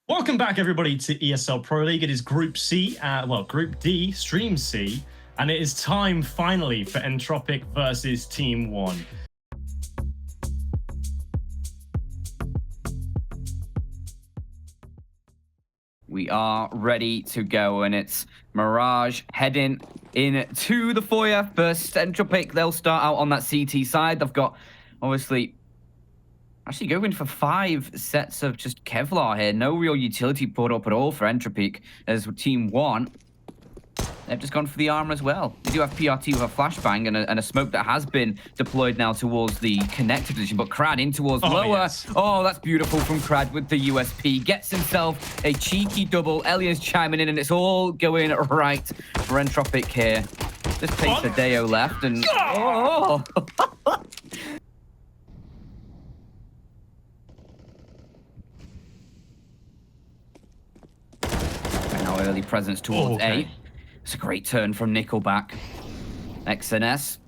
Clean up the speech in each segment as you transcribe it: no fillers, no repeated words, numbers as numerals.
Welcome back, everybody, to ESL Pro League. It is Group C, Group D, Stream C, and it is time, finally, for Entropiq versus TeamOne. We are ready to go, and it's Mirage heading into the foyer first. Entropiq, they'll start out on that CT side. They've got, obviously, actually going for 5 sets of just Kevlar here. No real utility put up at all for Entropiq, as TeamOne, they've just gone for the armor as well. They do have PRT with a flashbang and a smoke that has been deployed now towards the connector position, but Krad in towards lower. Yes. Oh, that's beautiful from Krad with the USP. Gets himself a cheeky double. Elian's chiming in, and it's all going right for Entropiq here. Just takes the Deo left, and oh! And now early presence towards A. It's a great turn from Nickelback. XNS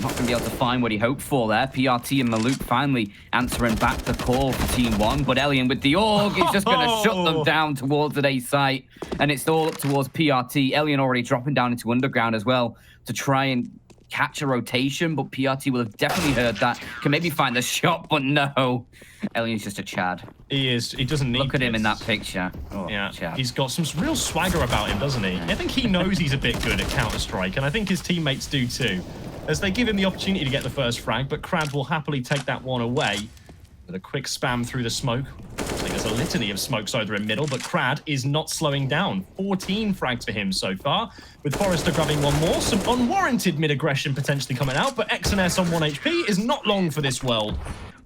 not going to be able to find what he hoped for there. PRT and Maluk finally answering back the call for TeamOne, but Elian with the AUG is just going to shut them down towards the A site, and it's all up towards PRT. Elian already dropping down into underground as well to try and catch a rotation, but PRT will have definitely heard that. Can maybe find the shot, but no. Elian's just a Chad. He is. He doesn't need Look at him in that picture. Oh, yeah, Chad. He's got some real swagger about him, doesn't he? I think he knows he's a bit good at Counter-Strike, and I think his teammates do too, as they give him the opportunity to get the first frag, but Krad will happily take that one away with a quick spam through the smoke. I think there's a litany of smokes over in middle, but Krad is not slowing down. 14 frags for him so far, with Forrester grabbing one more. Some unwarranted mid-aggression potentially coming out, but XNS on 1 HP is not long for this world.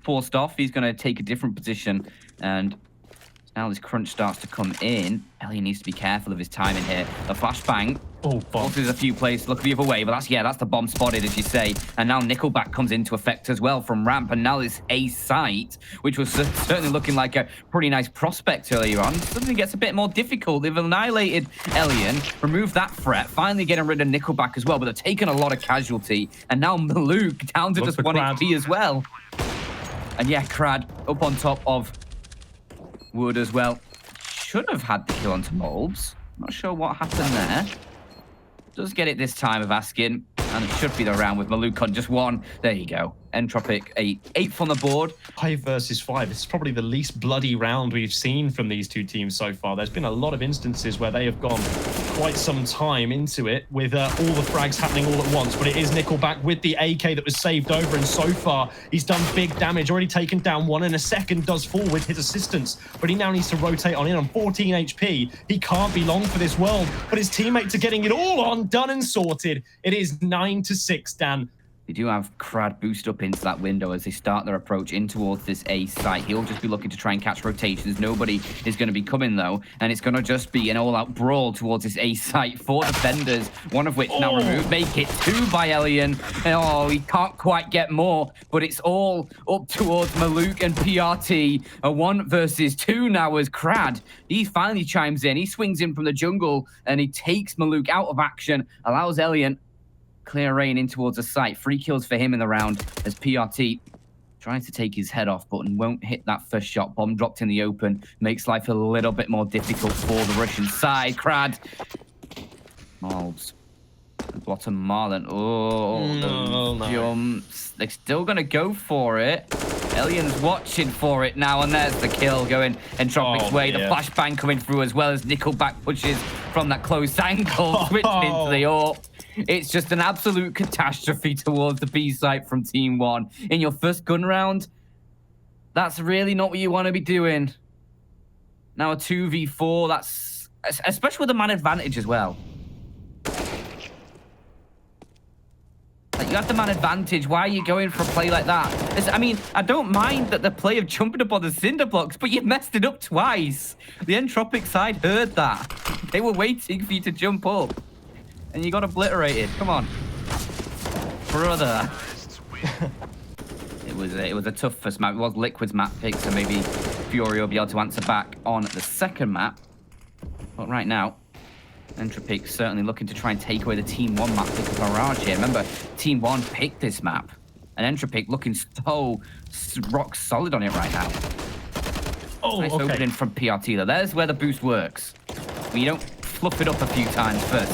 Forced off, he's going to take a different position, and now this crunch starts to come in. Elian needs to be careful of his timing here. A flashbang. Oh, bomb. There's a few places look the other way, but that's the bomb spotted, as you say. And now Nickelback comes into effect as well from ramp, and now this A site, which was certainly looking like a pretty nice prospect earlier on, suddenly gets a bit more difficult. They've annihilated Elian, removed that threat, finally getting rid of Nickelback as well, but they've taken a lot of casualty. And now Maluk down to just 1 HP as well. And yeah, Krad up on top of Wood as well. Should have had the kill onto Molbs. Not sure what happened there. Does get it this time of asking, and it should be the round with Maluk on just 1. There you go. Entropiq, 8th on the board. 5 versus 5. It's probably the least bloody round we've seen from these two teams so far. There's been a lot of instances where they have gone quite some time into it with all the frags happening all at once, but it is Nickelback with the AK that was saved over, and so far he's done big damage, already taken down 1, and a second does fall with his assistance, but he now needs to rotate on in on 14 HP. He can't be long for this world, but his teammates are getting it all on, done and sorted. It is 9-6, Dan. They do have Krad boost up into that window as they start their approach in towards this A site. He'll just be looking to try and catch rotations. Nobody is going to be coming, though, and it's going to just be an all-out brawl towards this A site. 4 defenders, one of which now removed. Make it 2 by Elian. Oh, he can't quite get more, but it's all up towards Maluk and PRT. A 1 versus 2 now as Krad. He finally chimes in. He swings in from the jungle, and he takes Maluk out of action, allows Elian clear rain in towards the site. 3 kills for him in the round as PRT tries to take his head off, but won't hit that first shot. Bomb dropped in the open. Makes life a little bit more difficult for the Russian side. Krad. Malbs. Bottom Marlon. Oh, the jumps. They're still going to go for it. Elian's watching for it now, and there's the kill going Entropiq's way. The flashbang coming through as well as Nickelback pushes from that close angle, switching into the AWP. It's just an absolute catastrophe towards the B site from TeamOne. In your first gun round, that's really not what you want to be doing. Now a 2v4, that's... especially with the man advantage as well. Like, you have the man advantage. Why are you going for a play like that? I mean, I don't mind that the play of jumping up on the cinder blocks, but you messed it up twice. The Entropiq side heard that. They were waiting for you to jump up. And you got obliterated. Come on, brother. It was a tough first map. It was Liquid's map pick, so maybe Fury will be able to answer back on the second map. But right now, Entropiq certainly looking to try and take away the TeamOne map pick of Mirage here. Remember, TeamOne picked this map, and Entropiq looking so rock solid on it right now. Oh, Nice okay. opening from PRT though. There's where the boost works. You don't fluff it up a few times first.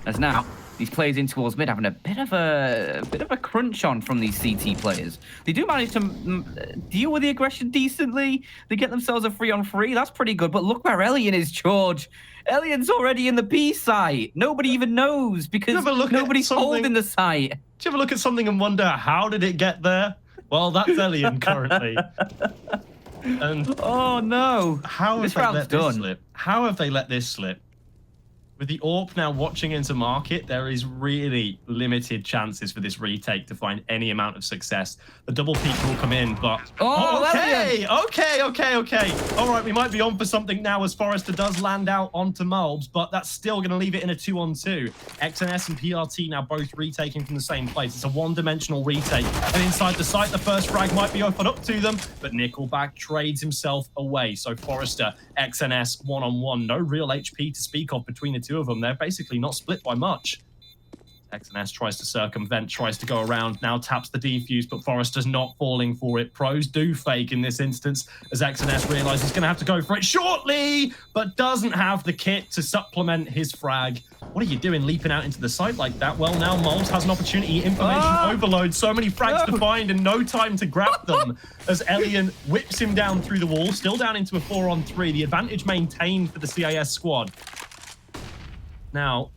As now, these players in towards mid having a bit of a crunch on from these CT players. They do manage to deal with the aggression decently. They get themselves a 3-on-3. That's pretty good. But look where Elian is, George. Elian's already in the B site. Nobody even knows because nobody's holding the site. Do you ever look at something and wonder, how did it get there? Well, that's Elian currently. And oh no. How have they let this slip? How have they let this slip? With the AWP now watching into market, there is really limited chances for this retake to find any amount of success. The double peak will come in, but... okay. All right, we might be on for something now as Forrester does land out onto Mulbs, but that's still going to leave it in a 2-on-2. XNS and PRT now both retaking from the same place. It's a one-dimensional retake. And inside the site, the first frag might be opened up to them, but Nickelback trades himself away. So Forrester, XNS, one-on-one. No real HP to speak of between the two of them. They're basically not split by much. XNS tries to circumvent, tries to go around, now taps the defuse, but Forrester's not falling for it. Pros do fake in this instance as XNS realizes he's going to have to go for it shortly, but doesn't have the kit to supplement his frag. What are you doing leaping out into the site like that? Well, now Mulbs has an opportunity. Information overload. So many frags to find and no time to grab them as Elian whips him down through the wall, still down into a 4-on-3. The advantage maintained for the CIS squad. Now,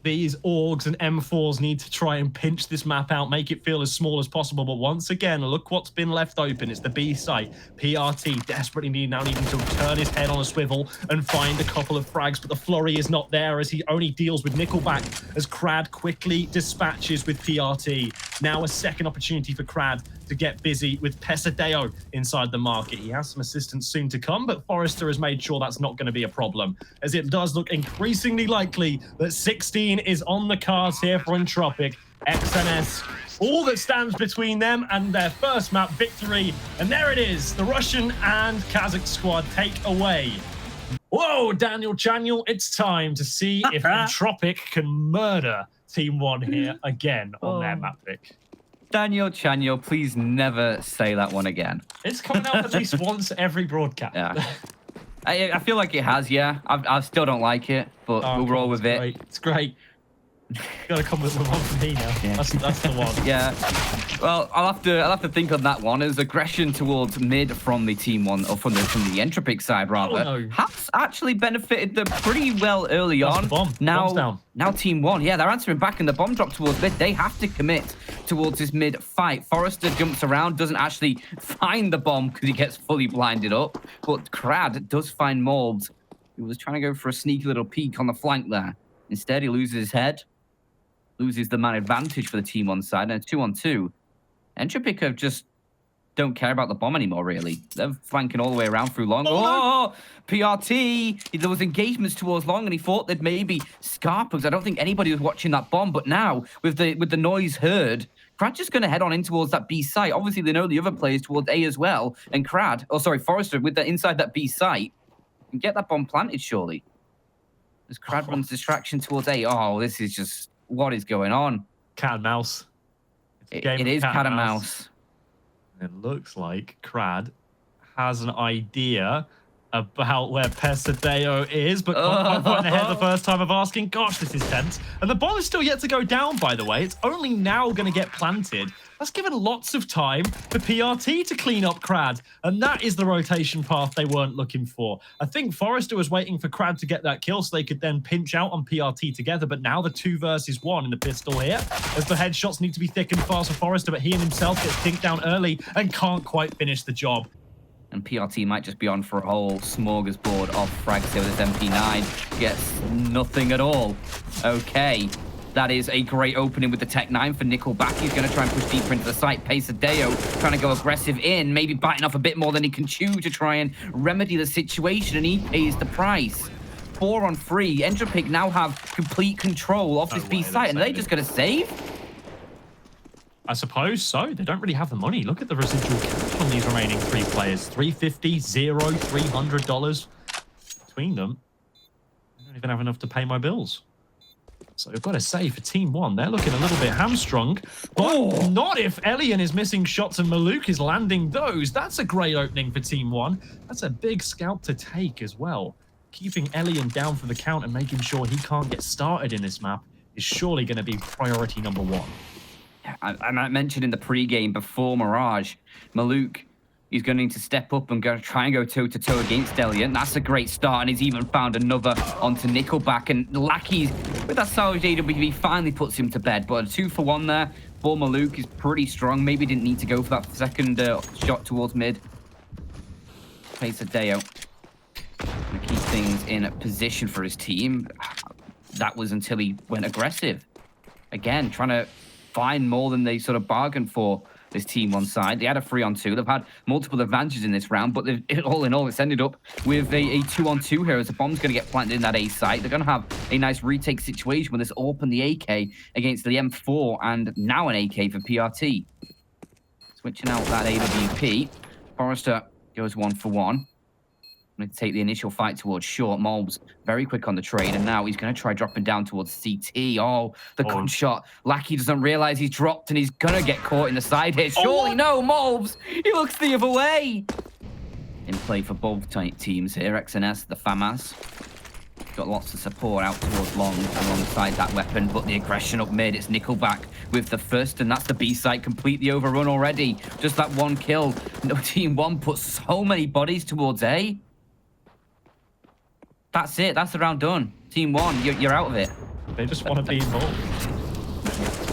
these Augs and M4s need to try and pinch this map out, make it feel as small as possible. But once again, look what's been left open. It's the B site. PRT desperately needing to turn his head on a swivel and find a couple of frags. But the flurry is not there as he only deals with Nickelback as Crad quickly dispatches with PRT. Now a second opportunity for Crad to get busy with Pesadeo inside the market. He has some assistance soon to come, but Forrester has made sure that's not going to be a problem, as it does look increasingly likely that 16 is on the cards here for Entropiq. XNS, all that stands between them and their first map victory, and there it is, the Russian and Kazakh squad take away. Whoa, Daniel Chaniel, it's time to see if Entropiq can murder TeamOne here again on their map pick. Daniel Chanyo, please never say that one again. It's coming out at least once every broadcast. Yeah. I feel like it has, yeah. I still don't like it, but we'll roll with it. Great. It's great. You gotta come with the one for me now. Yeah. That's the one. Yeah. Well, I'll have to think on that one. As aggression towards mid from the TeamOne, or from the Entropiq side rather, has actually benefited them pretty well early on. Bomb's down. Now TeamOne, yeah, they're answering back, and the bomb drop towards mid. They have to commit towards this mid fight. Forrester jumps around, doesn't actually find the bomb because he gets fully blinded up. But Crad does find Mulbs, who was trying to go for a sneaky little peek on the flank there. Instead, he loses his head. Loses the man advantage for the TeamOne side, and it's 2-on-2. Entropiq just don't care about the bomb anymore, really. They're flanking all the way around through long. Oh, PRT! There was engagements towards long, and he thought they'd maybe scarp because I don't think anybody was watching that bomb. But now, with the noise heard, Crad's just going to head on in towards that B site. Obviously, they know the other players towards A as well, and Forrester, with that inside that B site, can get that bomb planted, surely. As Crad runs distraction towards A. Oh, this is just... What is going on? Cat and mouse. It is cat and mouse. It looks like Crad has an idea about where Pesadeo is, but can't quite ahead the first time of asking. Gosh, this is tense. And the bomb is still yet to go down, by the way. It's only now going to get planted. That's given lots of time for PRT to clean up Crad, and that is the rotation path they weren't looking for. I think Forrester was waiting for Crad to get that kill so they could then pinch out on PRT together, but now the 2 versus 1 in the pistol here, as the headshots need to be thick and fast for Forrester, but he and himself gets pinked down early and can't quite finish the job. And PRT might just be on for a whole smorgasbord of frags here with his MP9. Gets nothing at all. Okay. That is a great opening with the Tech 9 for Nickelback. He's going to try and push deeper into the site. Pesadeo trying to go aggressive in, maybe biting off a bit more than he can chew to try and remedy the situation, and he pays the price. 4-on-3. Entropiq now have complete control of this B site, and are they just going to save? I suppose so. They don't really have the money. Look at the residual cash on these remaining 3 players. $350, $0, $300 between them. I don't even have enough to pay my bills. So I've got to say, for TeamOne, they're looking a little bit hamstrung. But not if Elian is missing shots and Maluk is landing those. That's a great opening for TeamOne. That's a big scalp to take as well. Keeping Elian down for the count and making sure he can't get started in this map is surely going to be priority number one. I mentioned in the pre-game before Mirage, Maluk, he's going to need to step up and try and go toe-to-toe against Elian. That's a great start, and he's even found another onto Nickelback. And Lackey, with that salvage AWP, finally puts him to bed. But a 2-for-1 there for Maluk is pretty strong. Maybe didn't need to go for that second shot towards mid. Pesadeo going to keep things in position for his team. That was until he went aggressive. Again, trying to find more than they sort of bargained for. This TeamOne side, they had a 3-on-2. They've had multiple advantages in this round, but all in all, it's ended up with a 2-on-2 here as the bomb's going to get planted in that A site. They're going to have a nice retake situation with this AWP and the AK against the M4 and now an AK for PRT. Switching out that AWP. Forrester goes 1-for-1. Going to take the initial fight towards short. Molbs very quick on the trade, and now he's going to try dropping down towards CT. Oh, the gunshot. Lackey doesn't realize he's dropped, and he's going to get caught in the side here. Surely no, Molbs. He looks the other way. In play for both teams here. XNS, the FAMAS. Got lots of support out towards long alongside that weapon, but the aggression up mid, it's Nickelback with the first, and that's the B site completely overrun already. Just that one kill. No, TeamOne put so many bodies towards A. That's it. That's the round done. TeamOne, you're out of it. They just want to be involved.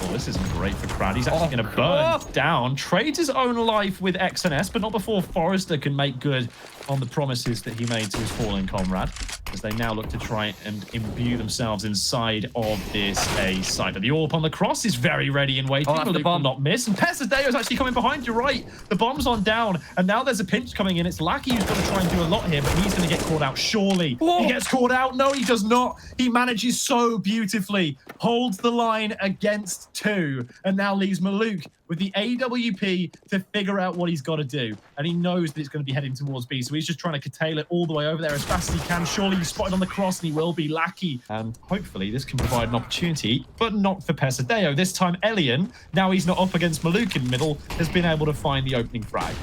Well, this isn't great for Crad. He's actually going to burn down. Trades his own life with XNS, but not before Forrester can make good on the promises that he made to his fallen comrade, as they now look to try and imbue themselves inside of this A side. The AWP on the cross is very ready and waiting. The bomb will not miss. And Pesadeo is actually coming behind. You're right. The bomb's on down, and now there's a pinch coming in. It's Lackey who's got to try and do a lot here, but he's going to get caught out. Surely he gets caught out. No, he does not. He manages so beautifully, holds the line against two, and now leaves Maluk with the AWP to figure out what he's got to do. And he knows that it's going to be heading towards B, so he's just trying to curtail it all the way over there as fast as he can. Surely he's spotted on the cross, and he will be Lackey. And hopefully this can provide an opportunity, but not for Pesadeo. This time, Elian, now he's not up against Maluk in the middle, has been able to find the opening frag.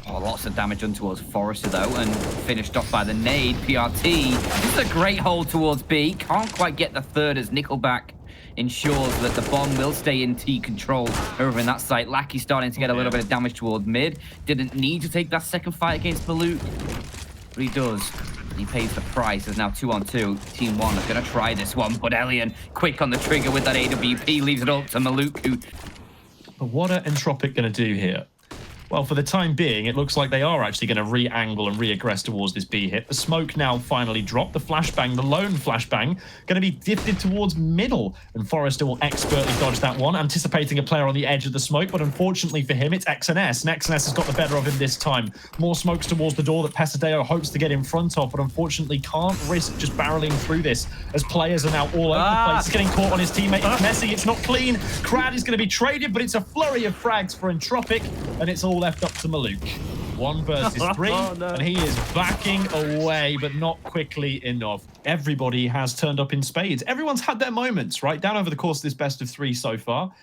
Oh, lots of damage done towards Forrester, though, and finished off by the nade. PRT, this is a great hold towards B. Can't quite get the third as Nickelback ensures that the bomb will stay in T control over in that site. Lackey starting to get a little bit of damage towards mid. Didn't need to take that second fight against Maluk, but he does. He pays the price. There's now 2-on-2. TeamOne are going to try this one, but Elian, quick on the trigger with that AWP, leaves it up to Maluk, who... But what are Entropiq going to do here? Well, for the time being, it looks like they are actually going to re-angle and re-aggress towards this B hit. The smoke now finally dropped. The flashbang, the lone flashbang, going to be drifted towards middle. And Forrester will expertly dodge that one, anticipating a player on the edge of the smoke. But unfortunately for him, it's XNS. And XNS has got the better of him this time. More smokes towards the door that Pesadeo hopes to get in front of, but unfortunately can't risk just barreling through this, as players are now all over the place. He's getting caught on his teammate. It's messy. It's not clean. Crad is going to be traded, but it's a flurry of frags for Entropiq, and it's all left up to Maluk. 1 versus 3, and he is backing away, but not quickly enough. Everybody has turned up in spades. Everyone's had their moments, right? Down over the course of this best of 3 so far,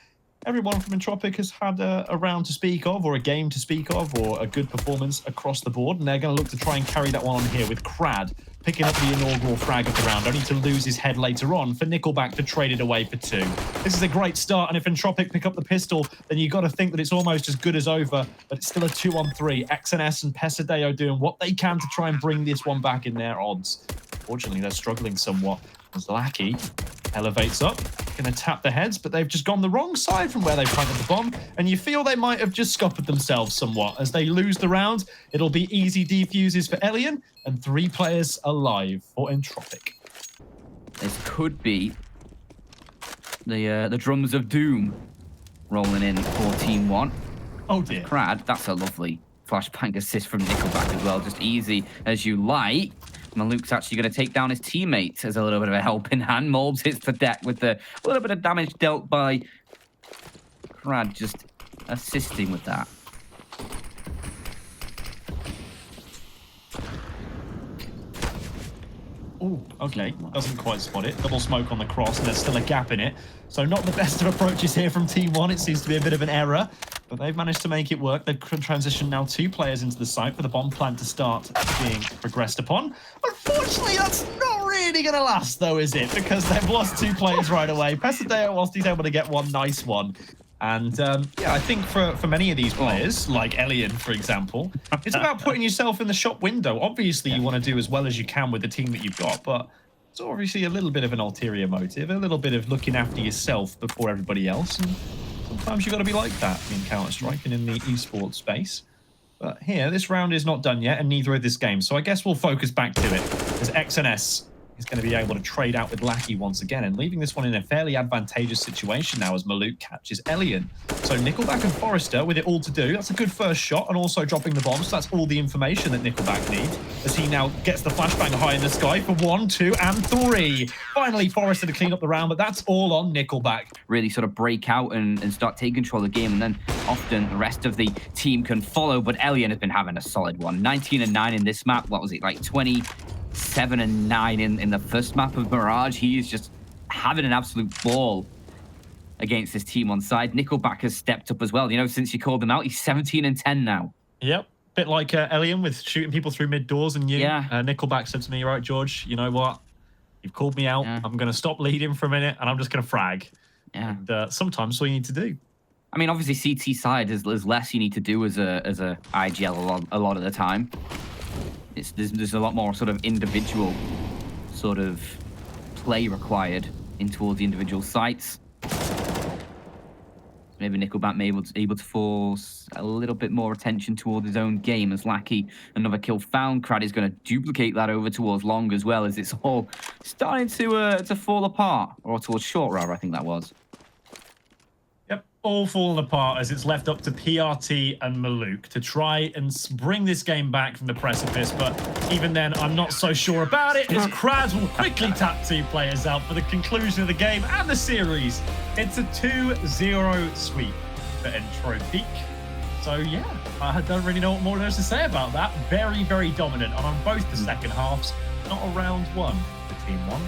everyone from Entropiq has had a round to speak of, or a game to speak of, or a good performance across the board, and they're going to look to try and carry that one on here with Crad picking up the inaugural frag of the round, only to lose his head later on for Nickelback to trade it away for 2. This is a great start, and if Entropiq pick up the pistol, then you've got to think that it's almost as good as over, but it's still a 2-on-3. XNS and Pesadeo doing what they can to try and bring this one back in their odds. Fortunately, they're struggling somewhat as Lackey elevates up, going to tap the heads, but they've just gone the wrong side from where they planted the bomb, and you feel they might have just scuppered themselves somewhat. As they lose the round, it'll be easy defuses for Elian, and 3 players alive for Entropiq. This could be the drums of doom rolling in for TeamOne. Oh dear. Crad, that's a lovely flashbang assist from Nickelback as well, just easy as you like. Maluk's actually going to take down his teammates as a little bit of a helping hand. Molbs hits the deck with a little bit of damage dealt by Crad, just assisting with that. Oh, okay. Doesn't quite spot it. Double smoke on the cross, and there's still a gap in it. So not the best of approaches here from TeamOne. It seems to be a bit of an error, but they've managed to make it work. They've transitioned now 2 players into the site for the bomb plant to start being progressed upon. Unfortunately, that's not really going to last, though, is it? Because they've lost 2 players right away. Pesadeo, whilst he's able to get one nice one. And yeah, I think for many of these players, like Elian, for example, it's about putting yourself in the shop window. Obviously, you want to do as well as you can with the team that you've got, but it's obviously a little bit of an ulterior motive, a little bit of looking after yourself before everybody else. And sometimes you've got to be like that in Counter-Strike and in the esports space. But here, this round is not done yet, and neither is this game. So I guess we'll focus back to it, as XNS is going to be able to trade out with Lackey once again, and leaving this one in a fairly advantageous situation now as Maluk catches Elian. So Nickelback and Forrester with it all to do. That's a good first shot, and also dropping the bomb. So that's all the information that Nickelback needs, as he now gets the flashbang high in the sky for 1, 2, and 3. Finally, Forrester to clean up the round, but that's all on Nickelback. Really sort of break out and start taking control of the game, and then often the rest of the team can follow, but Elian has been having a solid one. 19 and 9 in this map. What was it, like 27 and 9 in the first map of Mirage? He is just having an absolute ball against his team on side. Nickelback has stepped up as well. You know, since you called him out, he's 17 and 10 now. Yep. Bit like Elian with shooting people through mid doors, and you. Yeah. Nickelback said to me, right, George, you know what? You've called me out. Yeah. I'm going to stop leading for a minute, and I'm just going to frag. Yeah. And sometimes all you need to do. I mean, obviously, CT side is less you need to do as a IGL a lot of the time. There's a lot more sort of individual sort of play required in towards the individual sites. Maybe Nickelback may be able to force a little bit more attention towards his own game, as Lackey, another kill found. Crad is going to duplicate that over towards Long as well, as it's all starting to fall apart, or towards Short rather, I think that was. All falling apart as it's left up to PRT and Maluk to try and bring this game back from the precipice, but even then I'm not so sure about it, as Kraz will quickly tap 2 players out for the conclusion of the game and the series. It's a 2-0 sweep for Entropiq. So yeah, I don't really know what more there is to say about that. Very, very dominant, and on both the second halves, not a round 1 for TeamOne.